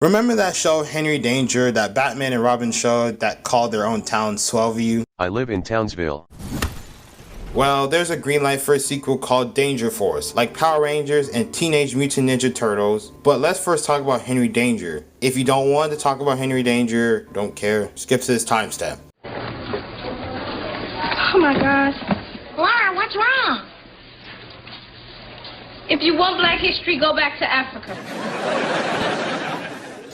Remember that show Henry Danger, that Batman and Robin show that called their own town Swellview? I live in Townsville. Well, there's a green light for a sequel called Danger Force, like Power Rangers and Teenage Mutant Ninja Turtles. But let's first talk about Henry Danger. If you don't want to talk about Henry Danger, don't care, skip to this timestamp. Oh my God. Laura, what's wrong? If you want Black history, go back to Africa.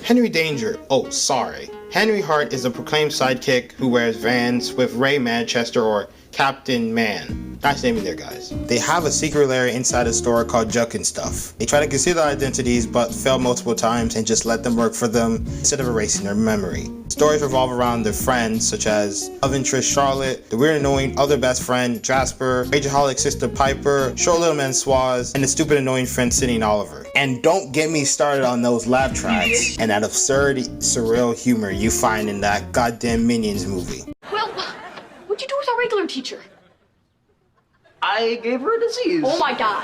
Henry Danger, oh sorry. Henry Hart is a proclaimed sidekick who wears Vans with Ray Manchester or Captain Man. Nice naming there, guys. They have a secret lair inside a store called Juck and Stuff. They try to conceal their identities but fail multiple times and just let them work for them instead of erasing their memory. Stories revolve around their friends such as love interest Charlotte, the weird annoying other best friend Jasper, rageaholic sister Piper, short little man Swaz, and the stupid annoying friend Sydney and Oliver. And don't get me started on those laugh tracks and that absurd surreal humor you find in that goddamn Minions movie. Well, what'd you do with our regular teacher? I gave her a disease. Oh my God.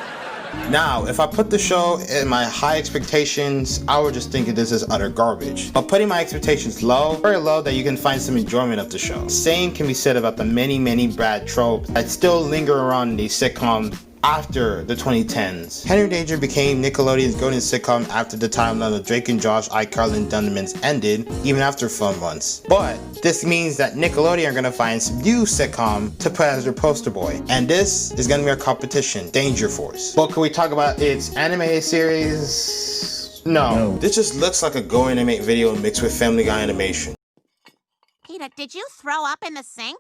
Now, if I put the show in my high expectations, I would just think of this as utter garbage. But putting my expectations low, very low, that you can find some enjoyment of the show. Same can be said about the many bad tropes that still linger around in these sitcoms after the 2010s. Henry Danger became Nickelodeon's golden sitcom after the timeline of Drake and Josh, iCarly and Dundermans ended, even after film months. But this means that Nickelodeon are gonna find some new sitcom to put as their poster boy. And this is gonna be our competition, Danger Force. Well, can we talk about its anime series? No. This just looks like a Go Animate video mixed with Family Guy animation. Peter, did you throw up in the sink?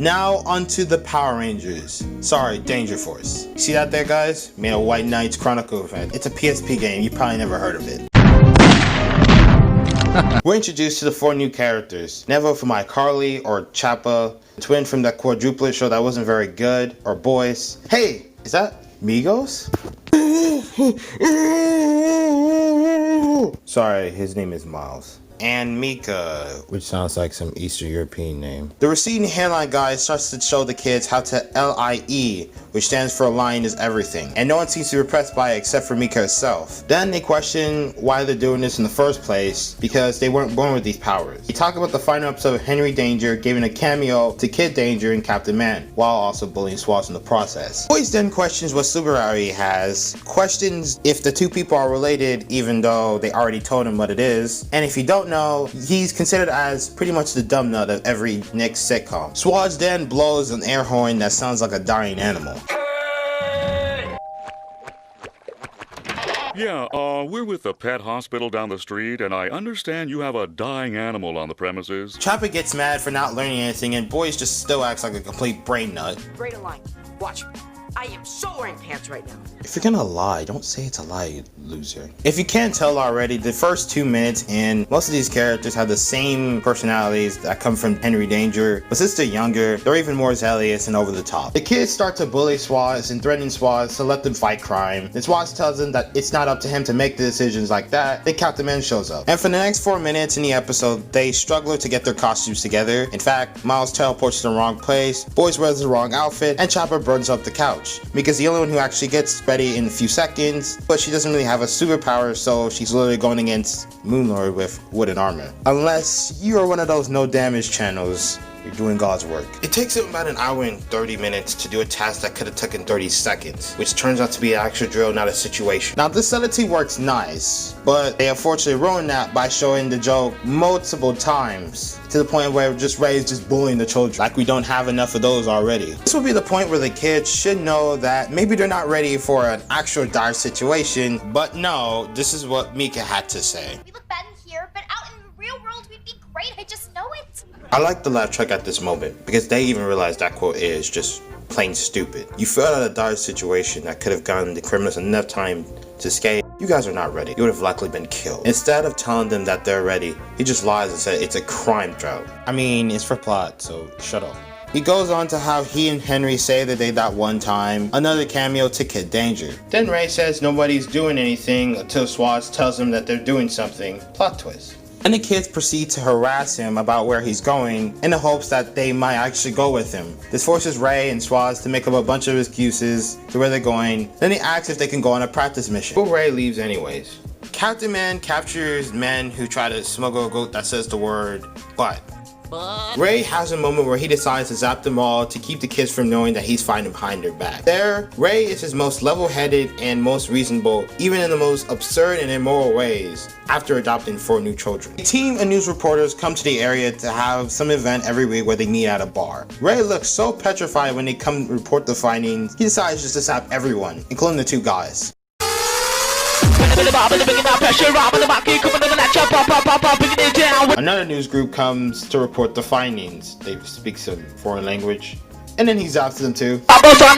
Now onto the Power Rangers. Sorry, Danger Force. See that there, guys? Made a White Knights Chronicle event. It's a PSP game, you probably never heard of it. We're introduced to the 4 new characters. Neville from iCarly, or Chappa, the twin from that quadruplet show that wasn't very good, or Boyce. Hey, is that Migos? Sorry, his name is Miles. And Mika, which sounds like some Eastern European name. The receding hairline guy starts to show the kids how to LIE, which stands for Lying is Everything, and no one seems to be impressed by it except for Mika herself. Then they question why they're doing this in the first place, because they weren't born with these powers. They talk about the final episode of Henry Danger giving a cameo to Kid Danger and Captain Man, while also bullying Swaz in the process. Boyce then questions what superpower he has, questions if the two people are related even though they already told him what it is, and if you don't know, he's considered as pretty much the dumb nut of every Nick sitcom. Swaz then blows an air horn that sounds like a dying animal. Yeah, we're with the pet hospital down the street, and I understand you have a dying animal on the premises. Chopper gets mad for not learning anything, and Boyce just still acts like a complete brain nut. Great line. Watch. I am so wearing pants right now. If you're gonna lie, don't say it's a lie, you loser. If you can't tell already, the first 2 minutes in, most of these characters have the same personalities that come from Henry Danger, but since they're younger, they're even more zealous and over the top. The kids start to bully Swaz and threaten Swaz to let them fight crime. Then Swaz tells them that it's not up to him to make the decisions like that. Then Captain Man shows up. And for the next 4 minutes in the episode, they struggle to get their costumes together. In fact, Miles teleports to the wrong place, Boyce wears the wrong outfit, and Chopper burns up the couch. Mika's the only one who actually gets ready in a few seconds, but she doesn't really have a superpower, so she's literally going against Moonlord with wooden armor. Unless you are one of those no damage channels, you're doing God's work. It takes him about an hour and 30 minutes to do a task that could have taken 30 seconds, which turns out to be an actual drill, not a situation. Now, the subtlety works nice, but they unfortunately ruined that by showing the joke multiple times, to the point where just Ray's just bullying the children, like we don't have enough of those already. This will be the point where the kids should know that maybe they're not ready for an actual dire situation, but no, this is what Mika had to say. We look bad in here, but out in the real world we'd be great, I just know it. I like the laugh track at this moment, because they even realize that quote is just plain stupid. You fell out of a dire situation that could have gotten the criminals enough time to escape. You guys are not ready. You would have likely been killed. Instead of telling them that they're ready, he just lies and says it's a crime drought. I mean, it's for plot, so shut up. He goes on to how he and Henry say that they that one time, another cameo to Kid Danger. Then Ray says nobody's doing anything until Swaz tells him that they're doing something. Plot twist. and the kids proceed to harass him about where he's going in the hopes that they might actually go with him. This forces Ray and Swaz to make up a bunch of excuses to where they're going. Then they ask if they can go on a practice mission, but Ray leaves anyways. Captain Man captures men who try to smuggle a goat that says the word "but." Ray has a moment where he decides to zap them all to keep the kids from knowing that he's fighting behind their back. There, Ray is his most level-headed and most reasonable, even in the most absurd and immoral ways, after adopting 4 new children. A team of news reporters come to the area to have some event every week where they meet at a bar. Ray looks so petrified when they come report the findings, he decides just to zap everyone, including the 2 guys. Another news group comes to report the findings. They speak some foreign language, and then he zaps them too.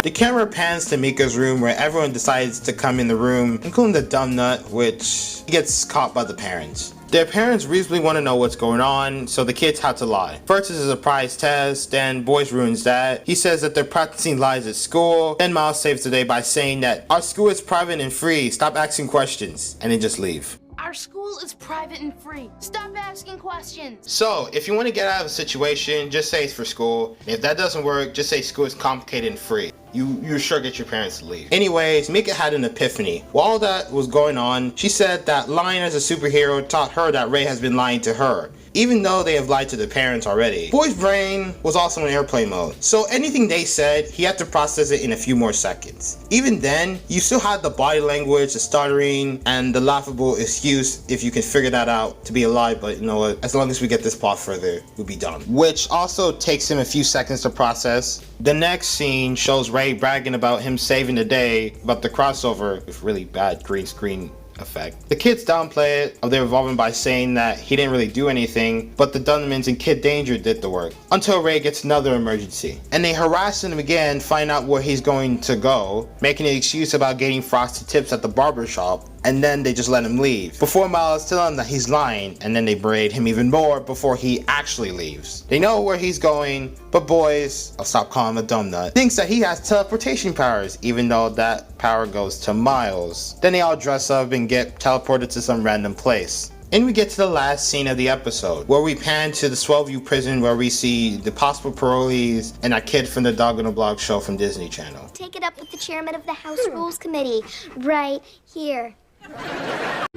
The camera pans to Mika's room where everyone decides to come in the room, including the dumb nut, which gets caught by the parents. Their parents reasonably want to know what's going on, so the kids have to lie. First is a surprise test, then Boyce ruins that. He says that they're practicing lies at school, then Miles saves the day by saying that our school is private and free, stop asking questions, and they just leave. Our school is private and free. Stop asking questions. So, if you want to get out of a situation, just say it's for school. If that doesn't work, just say school is complicated and free. You sure get your parents to leave. Anyways, Mika had an epiphany. While all that was going on, she said that lying as a superhero taught her that Ray has been lying to her, even though they have lied to their parents already. Boy's brain was also in airplane mode, so anything they said, he had to process it in a few more seconds. Even then, you still had the body language, the stuttering, and the laughable excuse if you can figure that out to be a lie, but you know what, as long as we get this plot further, we'll be done. Which also takes him a few seconds to process. The next scene shows Ray bragging about him saving the day, about the crossover with really bad green screen effect. The kids downplay it of their involvement by saying that he didn't really do anything, but the Dunmans and Kid Danger did the work. Until Ray gets another emergency. And they harass him again, find out where he's going to go, making an excuse about getting frosted tips at the barber shop, and then they just let him leave. Before Miles tells him that he's lying, and then they berate him even more before he actually leaves. They know where he's going, but Boyce, I'll stop calling him a dumb nut, thinks that he has teleportation powers, even though that power goes to Miles. Then they all dress up and get teleported to some random place. And we get to the last scene of the episode, where we pan to the Swellview prison where we see the possible parolees and that kid from the Dog on the Block show from Disney Channel. Take it up with the chairman of the House Rules Committee, right here.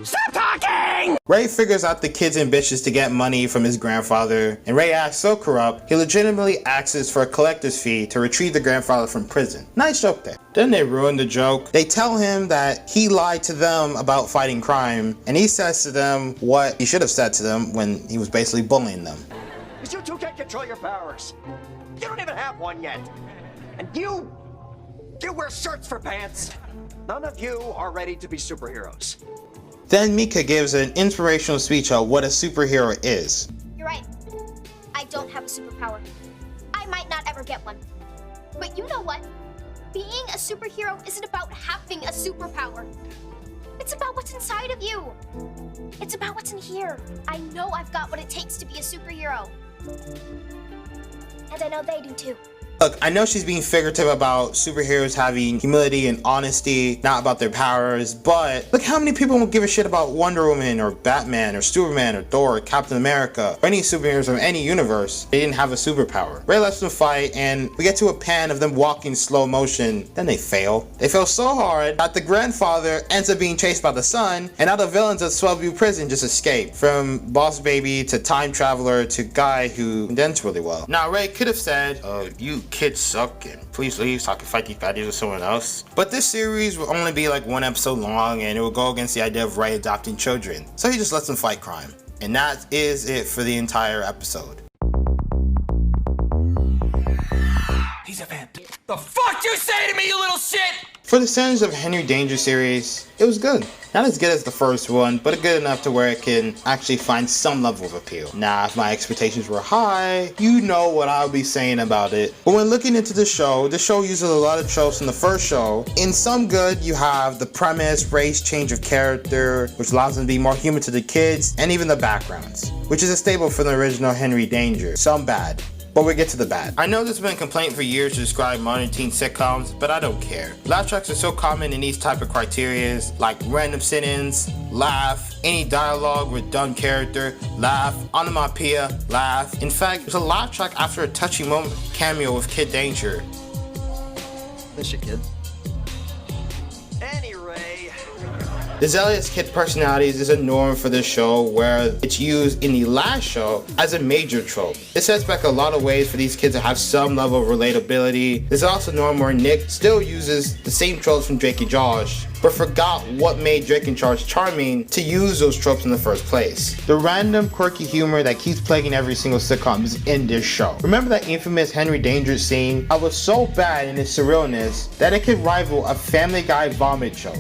Stop talking! Ray figures out the kid's ambitious to get money from his grandfather, and Ray acts so corrupt, he legitimately asks for a collector's fee to retrieve the grandfather from prison. Nice joke there. Then they ruin the joke. They tell him that he lied to them about fighting crime, and he says to them what he should have said to them when he was basically bullying them. Because you two can't control your powers. You don't even have one yet. And you wear shirts for pants. None of you are ready to be superheroes. Then Mika gives an inspirational speech on what a superhero is. You're right. I don't have a superpower. I might not ever get one. But you know what? Being a superhero isn't about having a superpower. It's about what's inside of you. It's about what's in here. I know I've got what it takes to be a superhero. And I know they do too. Look, I know she's being figurative about superheroes having humility and honesty, not about their powers, but look how many people will give a shit about Wonder Woman or Batman or Superman or Thor or Captain America or any superheroes from any universe. They didn't have a superpower. Ray lets them fight, and we get to a pan of them walking slow motion. Then they fail. They fail so hard that the grandfather ends up being chased by the son, and now the villains at Swellview Prison just escape. From Boss Baby to Time Traveler to Guy who condensed really well. Now Ray could have said, you kids suck and please leave so I can fight these baddies with someone else. But this series will only be like 1 episode long, and it will go against the idea of Ray adopting children. So he just lets them fight crime. And that is it for the entire episode. He's a vamp. The fuck you say to me, you little shit? For the Sons of Henry Danger series, it was good. Not as good as the first one, but good enough to where it can actually find some level of appeal. Now, if my expectations were high, you know what I'll be saying about it. But when looking into the show uses a lot of tropes from the first show. In some good, you have the premise, race, change of character, which allows them to be more human to the kids, and even the backgrounds, which is a staple from the original Henry Danger. Some bad. But we'll get to the bad. I know there's been a complaint for years to describe modern teen sitcoms, but I don't care. Laugh tracks are so common in these type of criterias, like random sit-ins, laugh, any dialogue with dumb character, laugh, onomatopoeia, laugh. In fact, there's a laugh track after a touching moment cameo with Kid Danger. Miss you, kid. Anyway, The zealous kid personalities is a norm for this show, where it's used in the last show as a major trope. It sets back a lot of ways for these kids to have some level of relatability. There's also a norm where Nick still uses the same tropes from Drake and Josh, but forgot what made Drake and Josh charming to use those tropes in the first place. The random quirky humor that keeps plaguing every single sitcom is in this show. Remember that infamous Henry Danger scene? I was so bad in its surrealness that it could rival a Family Guy vomit joke.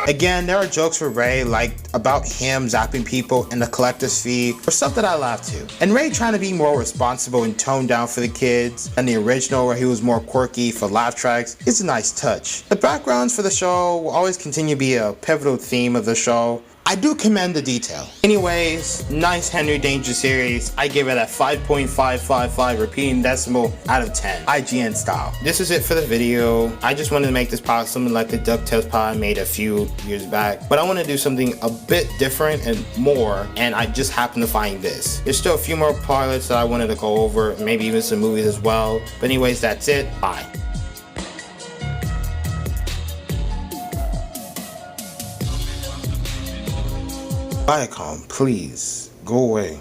Again, there are jokes for Ray, like about him zapping people in the collector's fee, or stuff that I laughed to. And Ray trying to be more responsible and toned down for the kids, and the original where he was more quirky for laugh tracks is a nice touch. The backgrounds for the show will always continue to be a pivotal theme of the show. I do commend the detail. Anyways, nice Henry Danger series. I give it a 5.555 repeating decimal out of 10, IGN style. This is it for the video. I just wanted to make this pod something like the DuckTales pod I made a few years back, but I want to do something a bit different and more, and I just happened to find this. There's still a few more pilots that I wanted to go over, maybe even some movies as well. But anyways, that's it. Bye. Viacom, please, go away.